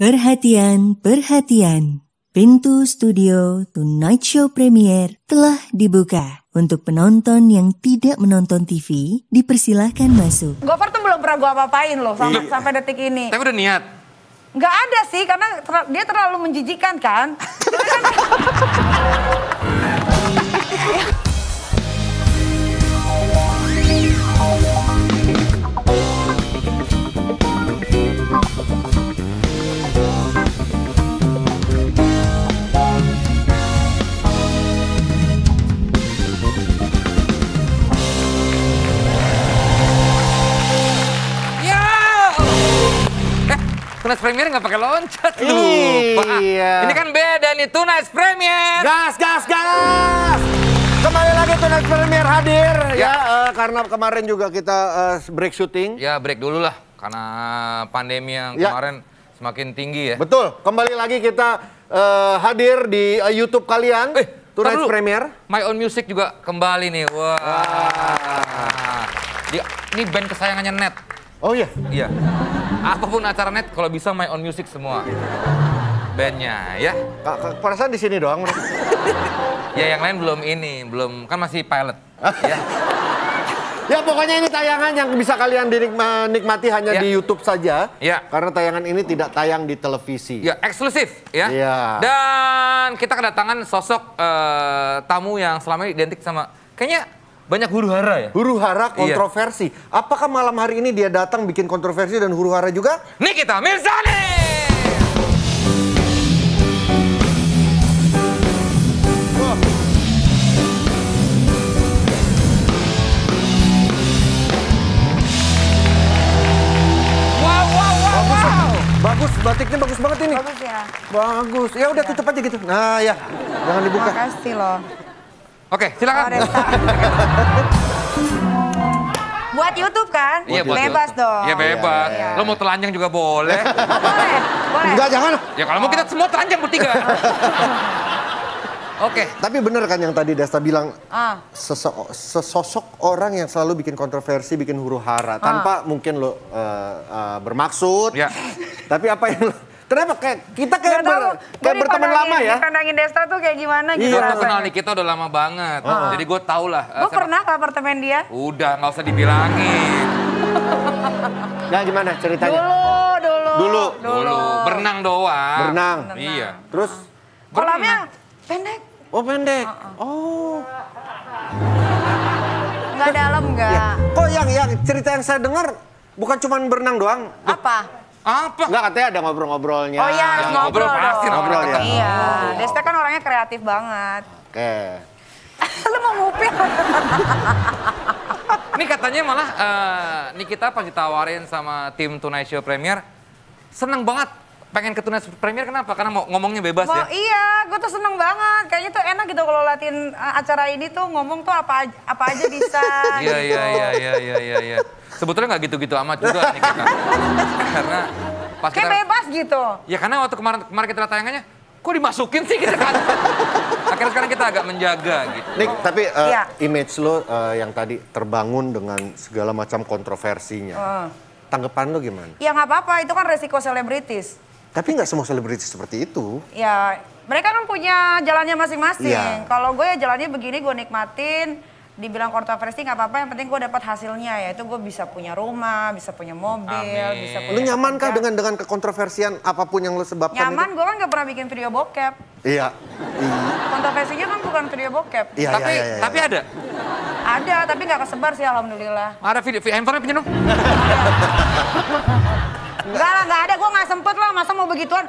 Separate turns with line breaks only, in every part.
Perhatian, perhatian. Pintu studio Tonight Show Premier telah dibuka. Untuk penonton yang tidak menonton TV, dipersilahkan masuk.
Gofar tuh belum pernah gue apa-apain loh sampai detik ini.
Tapi udah niat?
Nggak ada sih, karena dia terlalu menjijikan kan.
Tunas Premier nggak pakai loncat, lupa.
Iya.
Ini kan beda nih, Tunas Premier.
Gas, gas, gas! Kembali lagi Tunas Premier hadir ya, karena kemarin juga kita break syuting.
Ya break dulu lah, karena pandemi yang kemarin semakin tinggi ya.
Betul, kembali lagi kita hadir di YouTube kalian, Tunas Premier.
My Own Music juga kembali nih, wah. Ini band kesayangannya Net.
Oh iya?
Iya. Apapun acara Net, kalau bisa My Own Music semua. Bandnya, ya.
Perasaan di sini doang.
Ya yang lain belum, kan masih pilot. Ya.
Ya pokoknya ini tayangan yang bisa kalian nikmati hanya di YouTube saja.
Ya.
Karena tayangan ini tidak tayang di televisi.
Ya, eksklusif ya.
Iya.
Dan kita kedatangan sosok tamu yang selama ini identik sama, kayaknya banyak huru-hara ya?
Huru-hara kontroversi. Iya. Apakah malam hari ini dia datang bikin kontroversi dan huru-hara juga?
Nikita Mirzani! Wow.
Bagus, batiknya bagus banget ini.
Bagus ya?
Bagus. Ya udah tutup aja gitu. Nah ya, jangan dibuka.
Makasih loh.
Oke, silakan.
Buat YouTube kan?
Iya,
bebas dong.
Iya, bebas.
Iya.
Lo mau telanjang juga boleh.
Boleh.
Enggak, jangan.
Ya kalau mau kita semua telanjang bertiga. Oke.
Tapi bener kan yang tadi Desta bilang, sesosok orang yang selalu bikin kontroversi, bikin huru-hara. Tanpa mungkin lo bermaksud.
Ya.
Tapi apa yang lo... Kenapa? Kita kayak berteman lama ya?
Dipandangin Desta tuh kayak gimana gitu.
Gue kenal Nikita udah lama banget. Jadi gue tau lah.
Gue pernah ke apartemen dia.
Udah, nggak usah dibilangin.
Nah gimana ceritanya?
Dulu.
Berenang doang.
Berenang?
Iya.
Terus?
Kolamnya pendek.
Oh pendek? Oh.
Nggak dalam nggak?
Ya. Kok yang cerita yang saya dengar bukan cuma berenang doang?
Apa?
Enggak, katanya ada ngobrol-ngobrolnya.
Oh iya, harus ngobrol
pasti
dong.
ngobrol ya.
Iya, Desta kan orangnya kreatif banget.
Oke.
Lu mau ngupil?
Ini katanya malah Nikita pas ditawarin sama tim Tonight Show Premier, seneng banget pengen ke Tonight Show Premier. Kenapa? Karena mau ngomongnya bebas ya?
Iya, gue tuh seneng banget. Kayaknya tuh enak gitu kalau latihan acara ini tuh ngomong tuh apa aja bisa.
Iya. Sebetulnya nggak gitu-gitu amat juga Nikita. Karena pas
kayak
kita...
bebas gitu.
Ya karena waktu kemarin kita lihat tayangannya, kok dimasukin sih kita kan? Akhirnya sekarang kita agak menjaga gitu.
Nik, tapi image lo yang tadi terbangun dengan segala macam kontroversinya. Tanggapan lo gimana?
Ya nggak apa-apa, itu kan resiko selebritis.
Tapi nggak semua selebritis seperti itu.
Ya, mereka kan punya jalannya masing-masing.
Iya.
Kalau gue ya jalannya begini, gue nikmatin. Dibilang kontroversi nggak apa-apa, yang penting gue dapat hasilnya. Yaitu gue bisa punya rumah, bisa punya mobil, bisa punya...
Lu nyamankah dengan kekontroversian apapun yang lo sebabkan?
Nyaman, gue kan nggak pernah bikin video bokep.
Iya.
Kontroversinya kan bukan video bokep.
Iya,
tapi ada?
Ada, tapi nggak kesebar sih alhamdulillah.
Ada video handphone punya dong?
Enggak lah, nggak ada. Gue nggak sempet lah, masa mau begituan.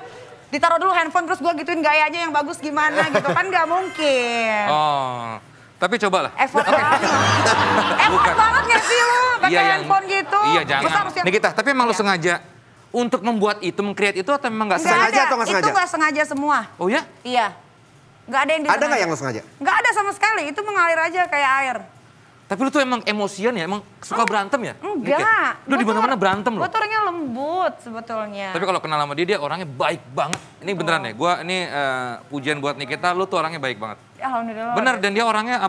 Ditaruh dulu handphone terus gue gituin gayanya yang bagus gimana gitu. Kan nggak mungkin.
Oh, tapi cobalah.
Effort banget. Effort banget nggak sih lu pakai handphone gitu?
Iya, jangan. Nikita, tapi emang lu sengaja untuk membuat itu, meng-create itu atau memang nggak sengaja atau nggak sengaja?
Itu nggak sengaja semua.
Oh ya?
Iya. Nggak ada yang disengaja.
Ada nggak yang lu sengaja?
Nggak ada sama sekali, itu mengalir aja kayak air.
Tapi lu tuh emang emosian ya? Emang suka berantem ya?
Enggak.
Lu di mana-mana berantem loh.
Gue tuh orangnya lembut sebetulnya.
Tapi kalau kenal sama dia orangnya baik banget. Ini beneran ya, gue ini pujian buat Nikita, lu tuh orangnya baik banget.
Alhamdulillah.
Bener, dan dia orangnya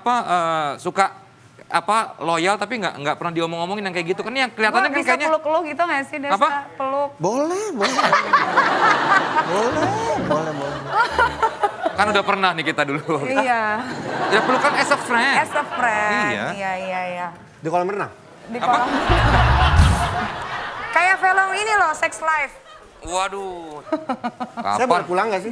suka loyal tapi nggak pernah diomong-omongin yang kayak gitu kan, yang kelihatannya kan
bisa
kayaknya
peluk-peluk gitu nggak sih Desta?
Apa?
Peluk.
Boleh.
Kan udah pernah nih kita dulu.
Iya.
Ya pelukan as a friend.
As a friend.
Iya.
Iya.
Di kolam renang?
Di kolam. Kayak film ini loh, Sex Life.
Waduh.
Saya boleh pulang gak sih?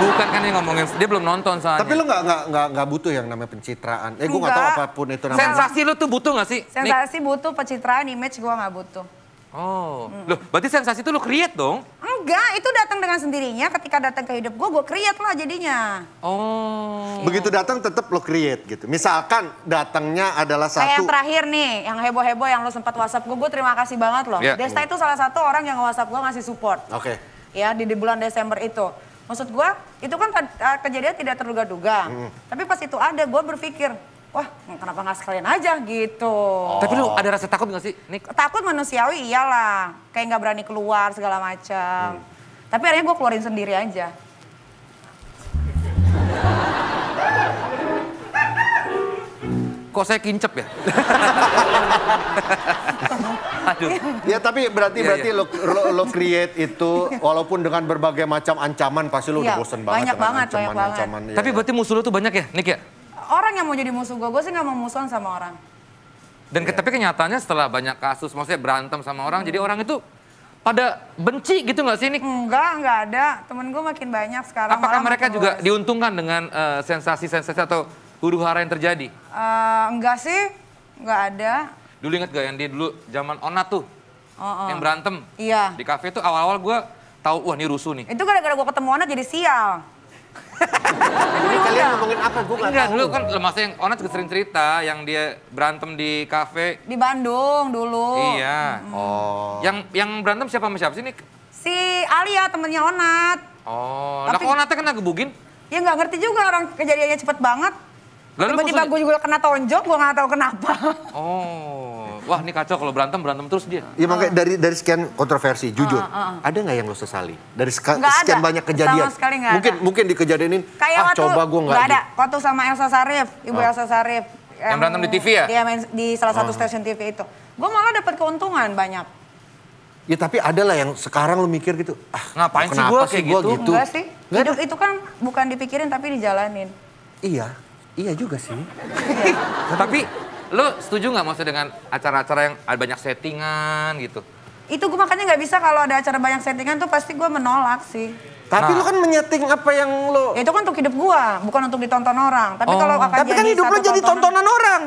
Bukan kan yang ngomongin, dia belum nonton soalnya.
Tapi lu nggak butuh yang namanya pencitraan. Gue nggak tahu apapun itu namanya.
Sensasi lu tuh butuh gak sih?
Sensasi butuh, pencitraan, image gue nggak butuh.
Oh, loh berarti sensasi itu lu create dong?
Enggak, itu datang dengan sendirinya. Ketika datang ke hidup gue create lah jadinya.
Oh.
Begitu datang tetap lo create gitu. Misalkan datangnya adalah
Kayak yang
satu.
terakhir nih, yang heboh-heboh yang lo sempat WhatsApp gue terima kasih banget loh.
Yeah.
Desta itu salah satu orang yang WhatsApp gue ngasih support.
Oke.
Ya di bulan Desember itu. Maksud gue, itu kan kejadian tidak terduga-duga. Tapi pas itu ada, gue berpikir, wah kenapa nggak sekalian aja gitu.
Tapi lu ada rasa takut gak sih, Nick?
Takut manusiawi iyalah. Kayak nggak berani keluar segala macam. Tapi akhirnya gue keluarin sendiri aja.
Kok saya kincep ya? Aduh.
Ya tapi berarti lo create itu walaupun dengan berbagai macam ancaman pasti lo udah bosen banget
banyak
dengan
banget.
ancaman.
Tapi berarti musuh lu tuh banyak ya, Nick ya?
Orang yang mau jadi musuh gue sih nggak mau musuhan sama orang.
Dan tapi kenyataannya setelah banyak kasus, maksudnya berantem sama orang, jadi orang itu pada benci gitu nggak sih, Nick?
Nggak ada. Temen gue makin banyak sekarang.
Apakah mereka juga diuntungkan dengan sensasi-sensasi atau huru-hara yang terjadi?
Enggak sih, nggak ada.
Dulu inget gak yang dia dulu zaman Onat tuh, yang berantem.
Iya.
Di kafe tuh awal-awal gue tahu wah ini rusuh nih.
Itu gara-gara gue ketemu Onat jadi sial.
Ini kalian ngomongin apa? Gue nggak
Enggak,
tahu.
dulu kan masa yang Onat juga sering cerita yang dia berantem di kafe.
Di Bandung dulu.
Iya.
Oh.
Yang berantem siapa sama siapa sih, Nick?
Si Alia temennya Onat.
Oh, lah
Tapi-
kok Onatnya kena gebugin?
Ya nggak ngerti juga orang kejadiannya cepet banget.
Lalu
Tiba-tiba gue juga kena tonjok, gue nggak tahu kenapa.
Oh, wah ini kacau kalau berantem terus dia.
Ya makanya dari sekian kontroversi, jujur, ada nggak yang lo sesali? Dari
Nggak
sekian
ada.
banyak kejadian,
Sama sekali nggak ada.
mungkin dikejadianin,
Kayak waktu,
coba gue nggak
ada. Waktu sama Elsa Sarif, Ibu Elsa Sarif.
Yang berantem di TV ya?
Dia main di salah satu stasiun TV itu. Gue malah dapat keuntungan banyak.
Ya tapi ada lah yang sekarang lo mikir gitu,
Ngapain sih
kenapa
gua kayak gitu?
Enggak sih.
Nggak
Hidup itu kan bukan dipikirin tapi dijalanin.
Iya juga sih.
Tapi lo setuju nggak maksudnya dengan acara-acara yang ada banyak settingan gitu?
Itu gue makanya nggak bisa kalau ada acara banyak settingan tuh pasti gue menolak sih.
Tapi lo kan menyeting apa yang lo...
Ya, itu kan untuk hidup gue, bukan untuk ditonton orang. Tapi kalau akan
Tapi kan
jadi
hidup lo
satu
jadi tontonan orang.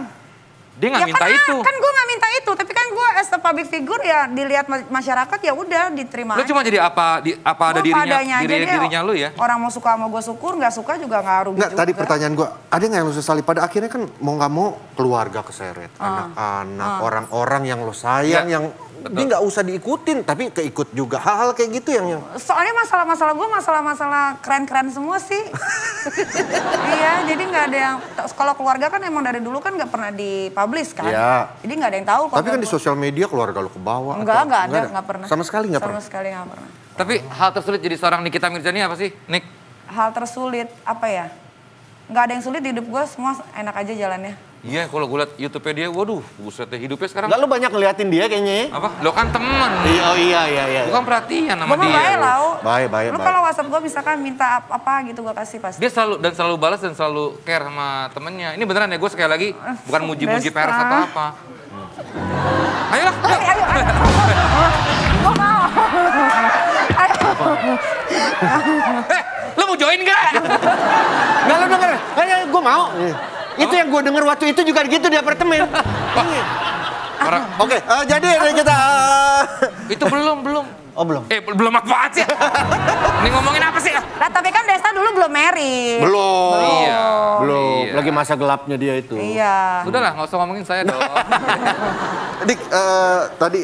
Dia nggak
Ya
minta itu.
Kan gue nggak minta itu, tapi kan gue as a public figure ya dilihat masyarakat ya udah diterima.
Lo cuma jadi apa ada
Gua padanya aja deh.
dirinya lo ya?
Orang mau suka sama gue syukur, nggak suka juga nggak rugi
Nggak,
juga.
tadi pertanyaan gue, ada nggak yang lo sesali? Pada akhirnya kan mau nggak mau keluarga keseret, anak-anak, orang-orang yang lo sayang,
Ya,
yang
betul.
dia nggak usah diikutin, tapi keikut juga. Hal-hal kayak gitu yang...
Soalnya masalah-masalah gue masalah-masalah keren-keren semua sih. Iya, jadi nggak ada yang kalau keluarga kan emang dari dulu kan nggak pernah dipublish kan.
Iya.
Jadi nggak ada yang tahu.
Tapi kan di sosial media keluarga lo ke bawah.
Enggak
atau-
ada, nggak pernah.
Sama sekali nggak pernah.
Sama sekali nggak pernah.
Tapi hal tersulit jadi seorang Nikita Mirzani apa sih, Nick?
Hal tersulit apa ya? Nggak ada yang sulit di hidup gue, semua enak aja jalannya.
Iya, kalau gue liat YouTube-nya dia, waduh, buset deh hidupnya sekarang.
Nggak, lo banyak ngeliatin dia kayaknya ya?
Apa? Lo kan temen.
Iya.
Bukan perhatian sama
Gue mah
dia.
baik lah.
Baik.
Lu kalau WhatsApp gue misalkan minta apa gitu gue kasih pasti.
Dia selalu balas dan selalu care sama temennya. Ini beneran ya, gue sekali lagi bukan muji-muji
Desta.
pers atau apa. Ayolah, yuk.
Ayo. Gue mau.
Lo mau join gak?
Nggak, lo denger. Ayo, gue mau. Itu yang gue denger waktu itu juga gitu di apartemen. Oke, jadi kita...
Itu belum.
Oh, belum?
Belum apaan sih? Ini ngomongin apa sih?
Nah, tapi kan Desta dulu belum married.
Belum.
Iya.
Belum.
Iya.
Lagi masa gelapnya dia itu.
Iya.
Sudahlah, nggak usah ngomongin saya dong.
Dik, tadi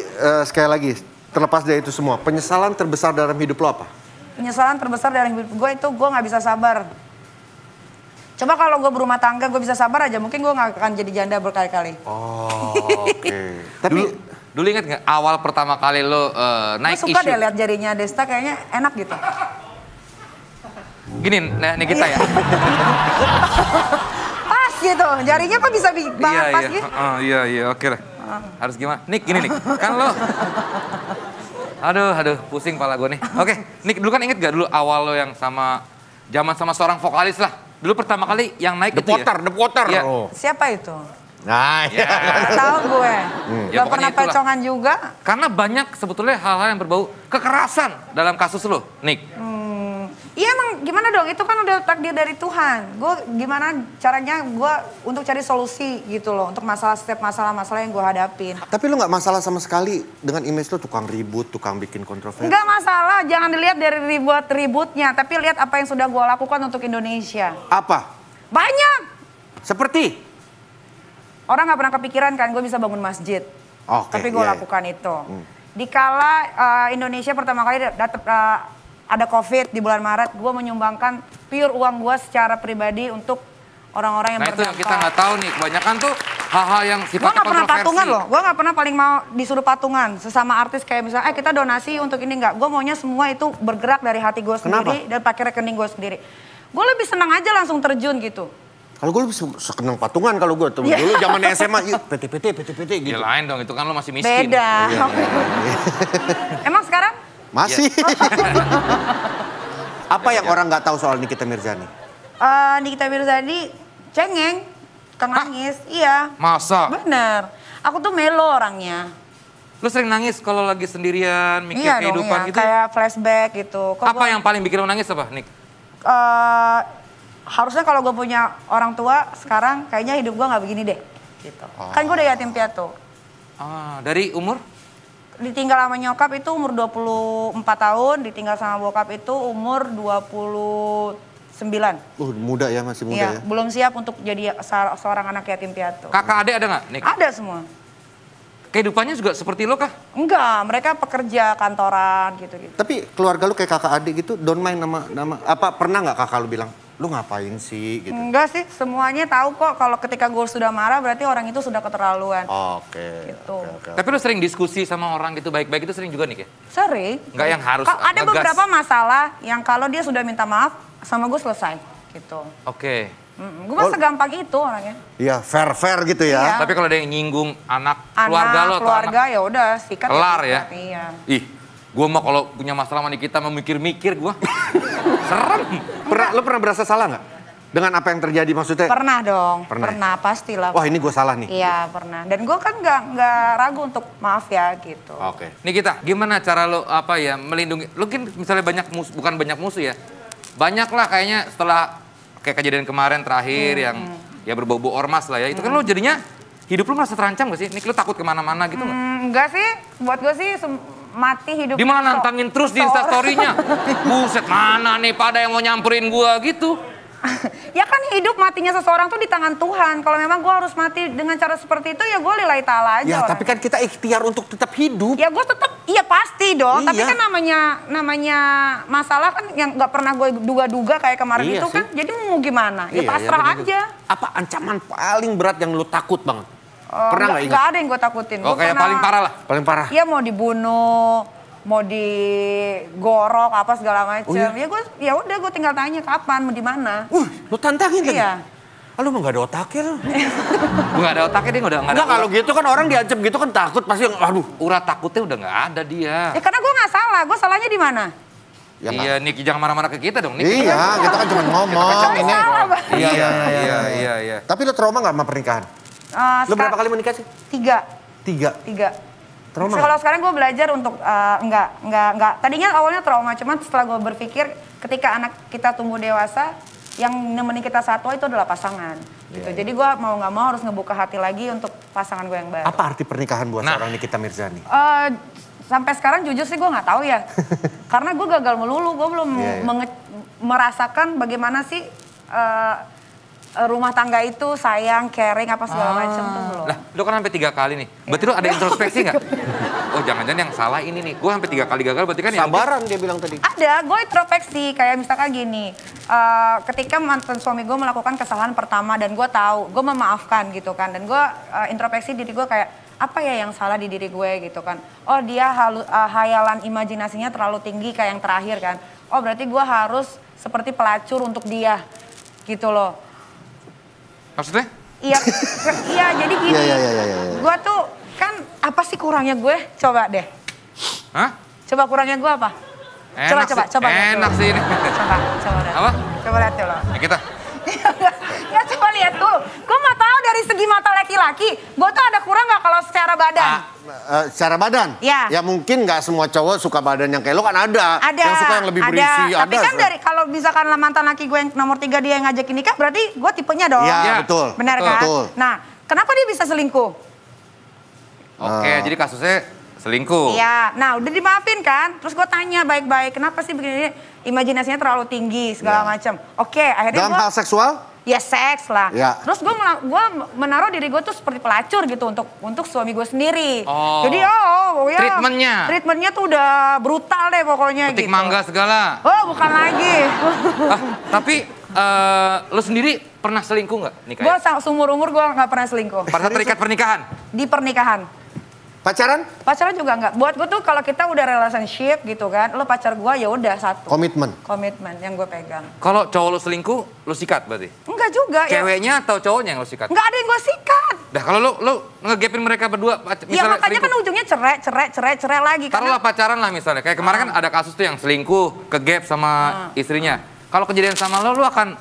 sekali lagi, terlepas dari itu semua, penyesalan terbesar dalam hidup lo apa?
Penyesalan terbesar dalam hidup gue itu gue nggak bisa sabar. Coba kalau gue berumah tangga gue bisa sabar aja, mungkin gue nggak akan jadi janda berkali-kali.
Oh, oke. Tapi
Dulu inget nggak awal pertama kali lo naik
Gue suka
isu?
deh lihat jarinya Desta kayaknya enak gitu.
Gini, nah, nih kita ya.
Pas gitu, jarinya kok bisa banget pas gitu.
Iya, oke lah. Harus gimana? Nick, gini Nick, kan lo... Aduh, pusing pala gue nih. Oke, Nick, dulu kan inget gak dulu awal lo yang sama zaman sama seorang vokalis lah. Dulu pertama kali yang naik
The
itu ya.
Potter, The Potter.
Iya.
Oh.
Siapa itu?
Nah,
Ya.
Nggak tahu gue.
Ya,
Gak pernah
pokoknya itulah.
pacongan juga.
Karena banyak sebetulnya hal-hal yang berbau kekerasan dalam kasus lo, Nick.
Iya emang gimana dong, itu kan udah takdir dari Tuhan. Gue gimana caranya gue untuk cari solusi gitu loh. Untuk setiap masalah-masalah yang gue hadapin.
tapi lu nggak masalah sama sekali dengan image lu tukang ribut, tukang bikin kontroversi.
Enggak masalah, jangan dilihat dari ribut-ributnya. Tapi lihat apa yang sudah gue lakukan untuk Indonesia.
Apa?
Banyak.
Seperti?
Orang gak pernah kepikiran kan gue bisa bangun masjid.
Oke,
Tapi gue
iya, iya.
lakukan itu. Dikala Indonesia pertama kali ada COVID di bulan Maret, gue menyumbangkan pure uang gue secara pribadi untuk orang-orang yang
Nah itu
berdampak.
yang kita nggak tahu nih, kebanyakan tuh hal-hal yang
Gue
sifatnya
gak pernah
kontroversi.
patungan loh, gue gak pernah paling mau disuruh patungan. Sesama artis kayak misalnya, kita donasi untuk ini enggak. Gue maunya semua itu bergerak dari hati gue sendiri dan pakai rekening gue sendiri. Gue lebih senang aja langsung terjun gitu.
Kalau gue lebih sekenang patungan kalau gue.
Iya.
Dulu zaman SMA, yuk PT gitu.
Ya lain dong, itu kan lo masih miskin.
Beda. Emang sekarang?
Masih. Apa yang orang nggak tahu soal Nikita Mirzani?
Nikita Mirzani cengeng, Kang nangis. Iya.
Masa?
Bener. Aku tuh melo orangnya.
Lo sering nangis kalau lagi sendirian, mikir
Iya dong,
kehidupan
iya.
gitu?
Kayak flashback gitu. Kok
Apa yang paling bikin lo nangis apa, Nick?
harusnya kalau gue punya orang tua sekarang kayaknya hidup gue nggak begini deh. Gitu. Kan gue udah yatim piatu.
Dari umur?
Ditinggal sama nyokap itu umur 24 tahun, ditinggal sama bokap itu umur 29.
Muda ya, masih muda
Iya,
ya.
belum siap untuk jadi seorang anak yatim piatu.
Kakak adik ada nggak, Nick?
Ada semua.
Kehidupannya juga seperti lo kah?
Enggak, mereka pekerja kantoran gitu-gitu.
Tapi keluarga lu kayak kakak adik gitu, don't mind nama apa pernah nggak kakak lu bilang, lu ngapain sih gitu?
Enggak sih, semuanya tahu kok kalau ketika gue sudah marah berarti orang itu sudah keterlaluan.
Oke.
Gitu.
oke.
Tapi lo sering diskusi sama orang gitu baik-baik itu sering juga, Nick ya?
Sering.
Nggak yang harus
Ada
ngegas.
beberapa masalah yang kalau dia sudah minta maaf sama gue selesai gitu.
Oke.
Gue mah segampang itu orangnya.
Iya, fair gitu ya.
Iya.
Tapi kalau ada yang nyinggung anak keluarga lo atau
keluarga
anak,
ya udah sikat.
kelar ya?
sikat, Iya.
Ih, gue mah kalau punya masalah sama Nikita memikir-mikir gue. Serem.
Lu pernah berasa salah nggak dengan apa yang terjadi maksudnya?
Pernah dong,
Pernah ya?
pernah pastilah.
Wah ini gue salah nih.
Iya pernah. Dan gue kan nggak ragu untuk maaf ya gitu.
Oke.
Nikita, gimana cara lo apa ya melindungi? Lo kan misalnya banyak musuh, bukan banyak musuh ya. Banyak lah kayaknya setelah kayak kejadian kemarin terakhir yang ya berbau-bau ormas lah ya. Itu kan lo jadinya hidup lo merasa terancam gak sih? Nik lo takut kemana-mana gitu nggak?
Enggak sih, buat gue sih mati hidup.
Dia malah nantangin terus di instastory-nya. Buset, mana nih pada yang mau nyamperin gua gitu.
Ya kan hidup matinya seseorang tuh di tangan Tuhan. Kalau memang gue harus mati dengan cara seperti itu ya gue lillahi ta'ala aja.
Ya
orang.
tapi kan kita ikhtiar untuk tetap hidup.
Ya gue tetap, iya pasti dong.
Iya.
Tapi kan namanya masalah kan yang nggak pernah gue duga-duga kayak kemarin
Iya
itu
sih.
kan. Jadi mau gimana? Ya
Iya,
pasrah
iya, bener.
aja.
Apa ancaman paling berat yang lu takut banget? Pernah nggak ingat?
Nggak ada yang gue takutin.
Oh
Gua
kayak
pernah-
paling parah lah.
Paling parah.
Iya mau dibunuh, mau digorok apa segala macam.
Oh, iya?
Ya gue, ya udah gue tinggal tanya kapan, mau di mana.
Lu tantangin lagi?
Iya.
Ah, lu mah gak ada otaknya lu.
Gua gak ada otaknya dia udah gak ada.
Enggak, kalau gitu kan orang diancam gitu kan takut pasti, aduh.
urat takutnya udah gak ada dia.
Ya karena gue nggak salah, gue salahnya di mana?
Ya,
Iya, Niki jangan marah-marah ke kita dong, Nik.
Iya, kita kan cuma ngomong. Ini.
Salah, Bang.
Iya.
Tapi lu trauma gak sama pernikahan? Lu berapa kali menikah sih?
3.
3. Trauma
Kalau sekarang gue belajar untuk enggak. Tadinya awalnya trauma, cuman setelah gue berpikir ketika anak kita tumbuh dewasa, yang nemenin kita satu itu adalah pasangan. Gitu. Jadi gue mau nggak mau harus ngebuka hati lagi untuk pasangan gue yang baru.
Apa arti pernikahan buat seorang Nikita Mirzani?
Sampai sekarang jujur sih gue nggak tahu ya. Karena gue gagal melulu, gue belum merasakan bagaimana sih rumah tangga itu sayang, caring apa segala macam tuh belum.
Lah, lu kan sampai 3 kali nih. Berarti lu ada introspeksi nggak? Oh, jangan-jangan yang salah ini nih. Gua sampai 3 kali gagal, berarti kan yang
Sabaran dia bilang tadi.
Ada, gue introspeksi. Kayak misalkan gini, ketika mantan suami gue melakukan kesalahan pertama dan gue tahu, gue memaafkan gitu kan. Dan gue introspeksi diri gue kayak, apa ya yang salah di diri gue gitu kan. Oh dia hayalan imajinasinya terlalu tinggi kayak yang terakhir kan. Oh berarti gue harus seperti pelacur untuk dia gitu loh.
Maksudnya?
Iya, iya jadi gini,
Iya.
gue tuh kan apa sih kurangnya gue? Coba deh.
Hah?
Coba kurangnya gue apa?
Enak
Coba.
sih. Enak sih ini.
Coba dah.
Apa?
Coba lihat tuh lo.
Ya kita.
Ya coba lihat tuh. Gue mau tahu dari segi mata laki-laki, gue tuh ada kurang nggak kalau secara badan?
Secara badan?
Ya.
Ya mungkin nggak semua cowok suka badan yang kayak lo kan ada.
Ada.
Yang suka yang lebih berisi.
Tapi kan dari kalau misalkan mantan laki gue yang nomor 3 dia yang ngajakin nikah, berarti gue tipenya dong.
Iya, betul.
Benar kan?
Betul.
Nah, kenapa dia bisa selingkuh?
Oke, jadi kasusnya selingkuh.
Iya, nah udah dimaafin kan? Terus gue tanya baik-baik, kenapa sih begini? Imajinasinya terlalu tinggi segala macam. Oke, akhirnya
dalam hal seksual?
Ya seks lah.
Ya.
Terus gue menaruh diri gue tuh seperti pelacur gitu untuk suami gue sendiri.
Oh.
Jadi ya. Treatmentnya tuh udah brutal deh pokoknya
Petik
gitu.
mangga segala.
Oh bukan lagi.
Tapi lo sendiri pernah selingkuh nggak nikah?
Gue seumur umur gue nggak pernah selingkuh.
Pada saat terikat pernikahan?
Di pernikahan.
Pacaran?
Pacaran juga nggak. Buat gue tuh kalau kita udah relationship gitu kan, lo pacar gue ya udah satu.
Komitmen
Yang gue pegang.
Kalau cowok lo selingkuh, lo sikat berarti?
Enggak juga ya.
Ceweknya atau cowoknya yang lo sikat?
Enggak ada yang gue sikat.
Dah kalau lo ngegapin mereka berdua,
Ya
misalnya
makanya kan ujungnya cerai lagi.
Taruhlah pacaran lah misalnya. Kayak kemarin kan ada kasus tuh yang selingkuh, kegap sama istrinya. Kalau kejadian sama lo akan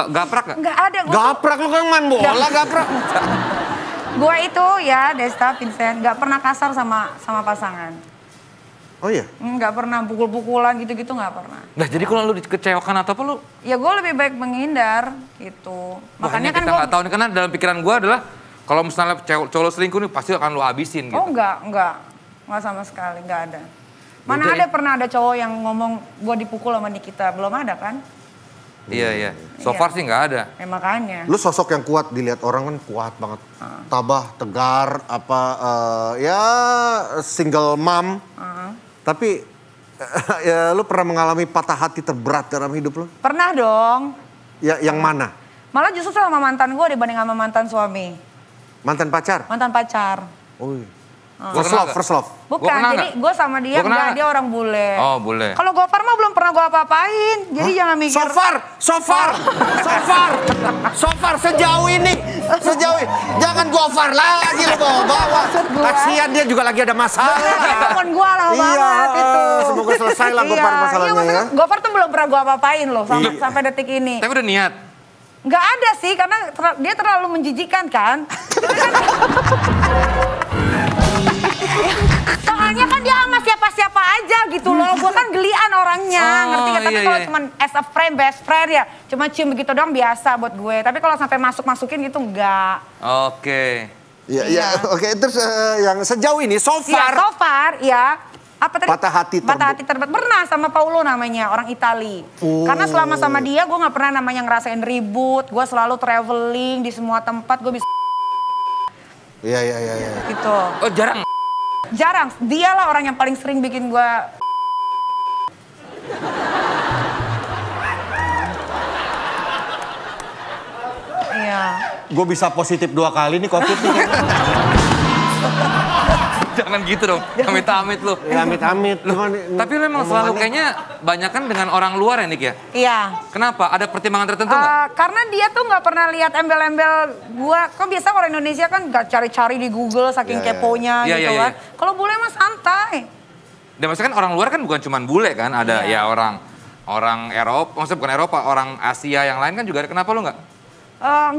gaprak gak?
Enggak ada.
Gaprak lu kan main bola gaprak.
Gue itu ya Desta, Vincent, nggak pernah kasar sama pasangan.
Oh iya?
Nggak pernah pukul-pukulan gitu-gitu nggak pernah.
Nah jadi kalau lu dikecewakan atau apa lu?
Ya gue lebih baik menghindar gitu. Makanya kan
kita nggak tahu nih karena dalam pikiran gue adalah kalau misalnya cowok selingkuh nih pasti akan lu habisin gitu.
Oh nggak sama sekali, nggak ada. Mana ada pernah ada cowok yang ngomong gue dipukul sama Nikita, belum ada kan?
Iya. So far sih nggak ada.
Makanya.
Lu sosok yang kuat dilihat orang kan kuat banget. Tabah, tegar, ya single mom. Tapi ya lu pernah mengalami patah hati terberat dalam hidup lu?
Pernah dong.
Ya yang mana?
Malah justru sama mantan gue dibanding sama mantan suami.
Mantan pacar?
Mantan pacar.
Oh iya.
Gua
First love.
Bukan, jadi gue sama dia enggak, dia orang bule.
Oh, bule.
Kalau Gofar mah belum pernah gue apa-apain. Jadi jangan mikir.
So far sejauh ini. Jangan Gofar lagi lo bawa. Kasihan dia juga lagi ada masalah.
Telepon gue lama banget itu.
Semoga selesai lah Gofar masalahnya ya.
Gofar tuh belum pernah gue apa-apain loh sampai detik ini.
Tapi udah niat?
Nggak ada sih, karena dia terlalu menjijikan kan. Soalnya kan dia sama siapa-siapa aja gitu loh. Gue kan gelian orangnya, ngerti gak? Tapi kalau cuma as a friend, best friend ya cuma cium begitu doang biasa buat gue. Tapi kalau sampai masukin gitu enggak.
Oke.
Iya. Oke, terus yang sejauh ini so far
ya. Apa tadi?
Patah hati
terberat. Pernah sama Paulo namanya, orang Itali. Karena selama sama dia gue gak pernah namanya ngerasain ribut. Gue selalu traveling di semua tempat, gue bisa.
Iya.
Gitu. Oh jarang?
Jarang, dialah orang yang paling sering bikin gue. Iya.
Gue bisa positif 2 kali nih COVID nih.
Jangan gitu dong, amit-amit lu.
Ya amit-amit.
Tapi lu emang selalu kayaknya banyakan dengan orang luar ya Nik ya?
Iya.
Kenapa? Ada pertimbangan tertentu nggak?
Karena dia tuh nggak pernah lihat embel-embel gua. Kok biasa orang Indonesia kan nggak cari-cari di Google saking keponya gitu kan. Kalau bule mah santai.
Dan maksudnya kan orang luar kan bukan cuma bule kan, ada ya orang Eropa, maksudnya bukan Eropa, orang Asia yang lain kan juga ada. Kenapa lu nggak?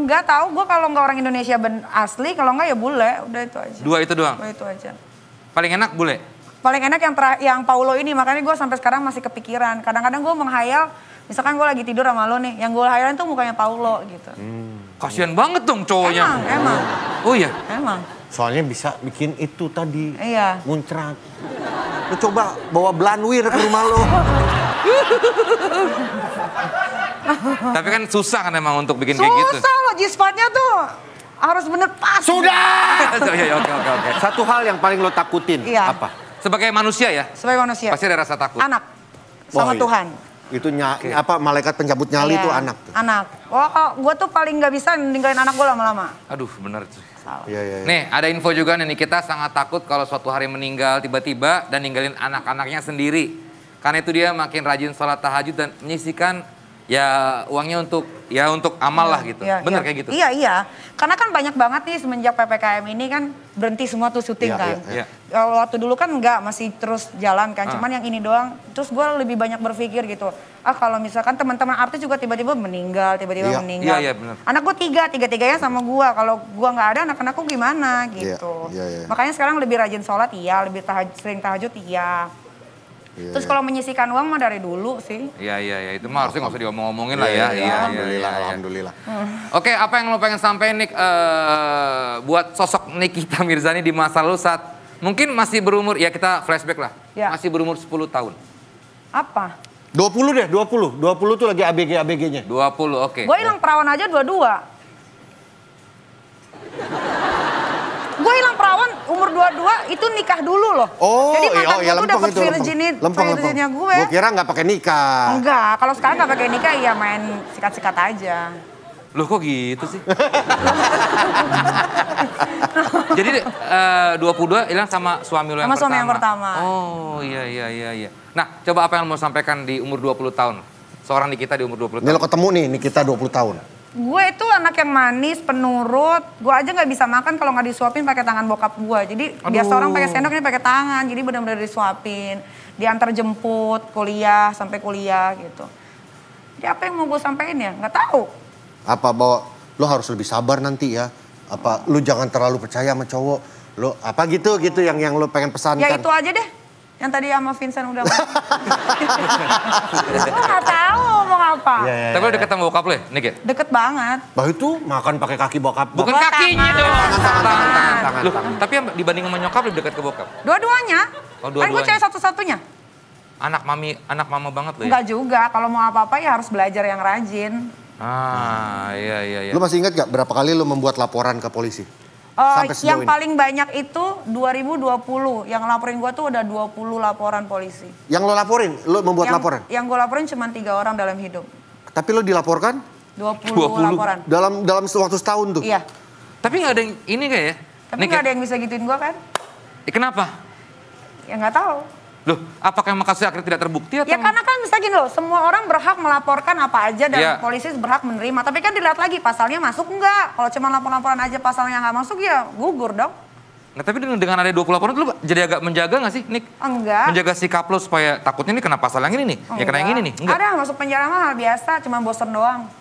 Nggak tahu, gue kalau nggak orang Indonesia asli, kalau nggak ya bule, udah itu aja.
Dua itu doang?
Dua itu aja.
Paling enak bule?
Paling enak yang Paulo ini, makanya gue sampai sekarang masih kepikiran. Kadang-kadang gue menghayal, misalkan gue lagi tidur sama lo nih, yang gue hayalin tuh mukanya Paulo gitu.
Kasian banget dong cowoknya.
Emang.
Oh iya?
Emang.
Soalnya bisa bikin itu tadi,
iya.
Muncrat. Lu coba bawa Belanwir ke rumah lo.
Tapi kan susah kan emang untuk bikin kayak gitu.
Susah loh, G-spotnya tuh harus bener pas.
Sudah!
Oke.
Satu hal yang paling lo takutin, apa?
Sebagai manusia ya?
Sebagai manusia.
Pasti ada rasa takut.
Anak. Sama Tuhan.
Itu malaikat pencabut nyali itu anak tuh.
Anak. Wah, gue tuh paling gak bisa ninggalin anak gue lama-lama.
Aduh, bener tuh.
Iya.
Nih, ada info juga nih, kita sangat takut kalau suatu hari meninggal tiba-tiba dan ninggalin anak-anaknya sendiri. Karena itu dia makin rajin sholat tahajud dan menyisihkan ya uangnya untuk amal lah gitu. Bener kayak gitu?
Iya. Karena kan banyak banget nih semenjak PPKM ini kan berhenti semua tuh syuting kan.
Iya.
Kalau waktu dulu kan enggak, masih terus jalan kan. Cuman yang ini doang, terus gue lebih banyak berpikir gitu. Kalau misalkan teman-teman artis juga tiba-tiba meninggal.
Iya, bener.
Anak gue tiga-tiganya sama gue. Kalau gue nggak ada, anak-anakku gimana gitu.
Iya.
Makanya sekarang lebih rajin sholat, lebih sering tahajud, Terus kalau menyisihkan uang mah dari dulu sih.
Iya, itu mah harusnya nggak usah diomong-omongin lah ya. Iya,
Alhamdulillah.
Oke, apa yang lo pengen sampein Nick buat sosok Nikita Mirzani di masa lalu saat mungkin masih berumur, ya kita flashback lah, masih berumur 10 tahun.
Apa?
20 deh, 20 tuh lagi ABG-ABG-nya.
20, oke.
Gue hilang perawan aja 22. Gue hilang perawan umur 22 itu nikah dulu loh. Jadi mantan gue tuh dapet virginnya gue.
Gue kira nggak pakai nikah.
Enggak, kalau sekarang nggak pakai nikah ya main sikat-sikat aja.
Loh kok gitu sih? Jadi 22 hilang sama suami lo yang pertama?
Sama suami yang pertama.
Oh iya. Nah coba apa yang mau sampaikan di umur 20 tahun? Seorang Nikita di umur 20 tahun.
Ini lo ketemu nih Nikita 20 tahun.
Gue itu anak yang manis, penurut. Gue aja nggak bisa makan kalau nggak disuapin pakai tangan bokap gue. Jadi biasa orang pakai sendok, ini pakai tangan. Jadi benar-benar disuapin, diantar jemput, sampai kuliah gitu. Jadi apa yang mau gue sampein ya? Nggak tahu.
Apa bahwa lo harus lebih sabar nanti ya? Apa lo jangan terlalu percaya sama cowok? Lo apa gitu yang lo pengen pesankan?
Ya itu aja deh. Yang tadi sama Vincent udah ngomong. Gue gak tahu ngomong apa.
Tapi lo deket sama bokap lo ya, Nick ya?
Deket banget.
Bah itu makan pakai kaki bokap.
Bukan kakinya dong.
Tangan.
Loh, tapi yang dibanding sama nyokap lebih dekat ke bokap?
Dua-duanya.
Oh,
Kan gue cewek satu-satunya.
Anak mama banget lo ya?
Enggak juga, kalau mau apa-apa ya harus belajar yang rajin.
Iya.
Lu masih ingat gak berapa kali lu membuat laporan ke polisi? Sampai sejauh
Yang
ini?
paling banyak itu 2020. Yang laporin gue tuh udah 20 laporan polisi.
Yang lo laporin? Lo membuat laporan?
Yang gue laporin cuma 3 orang dalam hidup.
Tapi lo dilaporkan?
20 laporan.
Dalam waktu setahun tuh?
Iya.
Tapi gak ada yang ini kayak ya?
Tapi gak ada yang bisa gituin gue kan?
Kenapa?
Ya gak tahu.
Loh, apakah emang kasusnya akhirnya tidak terbukti atau?
Ya karena kan bisa gini loh, semua orang berhak melaporkan apa aja dan
Iya.
polisi berhak menerima. Tapi kan dilihat lagi pasalnya masuk enggak. Kalau cuma lapor-laporan aja pasalnya nggak masuk ya gugur dong.
Nah, tapi dengan ada 20 laporan itu lu jadi agak menjaga gak sih, Nick?
Enggak.
Menjaga sikap lo supaya takutnya nih kena pasal yang ini nih, ya kena yang ini nih. Enggak.
Ada masuk penjara mah hal biasa, cuma bosen doang.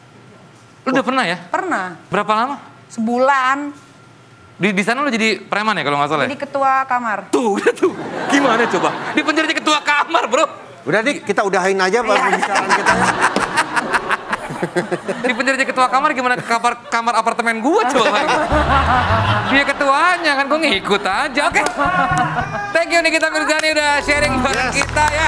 Lu udah pernah ya?
Pernah.
Berapa lama?
Sebulan.
Di sana lu jadi preman ya kalau nggak salah ya?
Jadi ketua kamar.
Tuh. Gimana coba? Di penjara jadi ketua kamar, bro.
Udah Dik, kita udahin aja pembicaraan kita ya.
Di penjara jadi ketua kamar gimana kamar apartemen gua coba? Dia ketuanya kan, gua ngikut aja. Oke. Thank you Nikita Mirzani udah sharing bareng kita ya.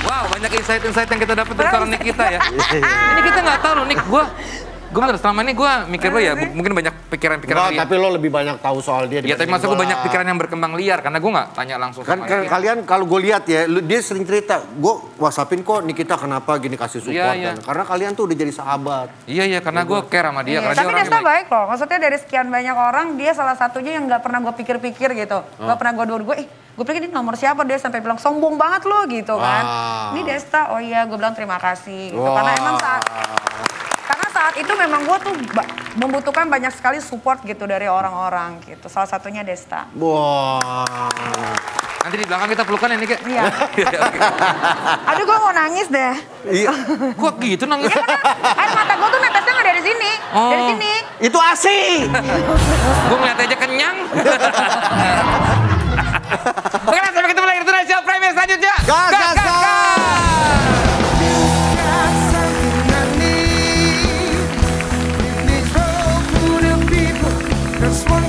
Wow, banyak insight-insight yang kita dapat dari seorang Nikita ya. Ini kita nggak tahu loh, Nik. Gue bener, selama ini gue mikir lo ya, mungkin banyak pikiran-pikiran liar.
Tapi lo lebih banyak tahu soal dia.
Iya, tapi maksud gue banyak pikiran yang berkembang liar, karena gue gak tanya langsung
kan,
sama
kalian kalau gue lihat ya, dia sering cerita, gue whatsappin kok Nikita kenapa gini kasih support.
Iya.
Karena kalian tuh udah jadi sahabat.
Iya, karena gue care sama dia. Karena
Tapi
dia
Desta baik loh, maksudnya dari sekian banyak orang, dia salah satunya yang gak pernah gue pikir-pikir gitu. Gak pernah gue gue pikir ini nomor siapa, dia sampai bilang sombong banget lo gitu kan. Ini Desta, oh iya gue bilang terima kasih. Gitu. Karena emang saat itu memang gue tuh membutuhkan banyak sekali support gitu dari orang-orang gitu. Salah satunya Desta.
Wah.
Nanti di belakang kita pelukan ya, Nik?
Iya. Aduh gue mau nangis deh.
Iya.
Kok gitu nangis?
Ya karena air mata gue tuh netesnya nggak dari sini. Dari sini.
Itu ASI.
Gue ngeliat aja kenyang. Oke, sampai ketemu lagi di National Premier selanjutnya.
Gas.
This one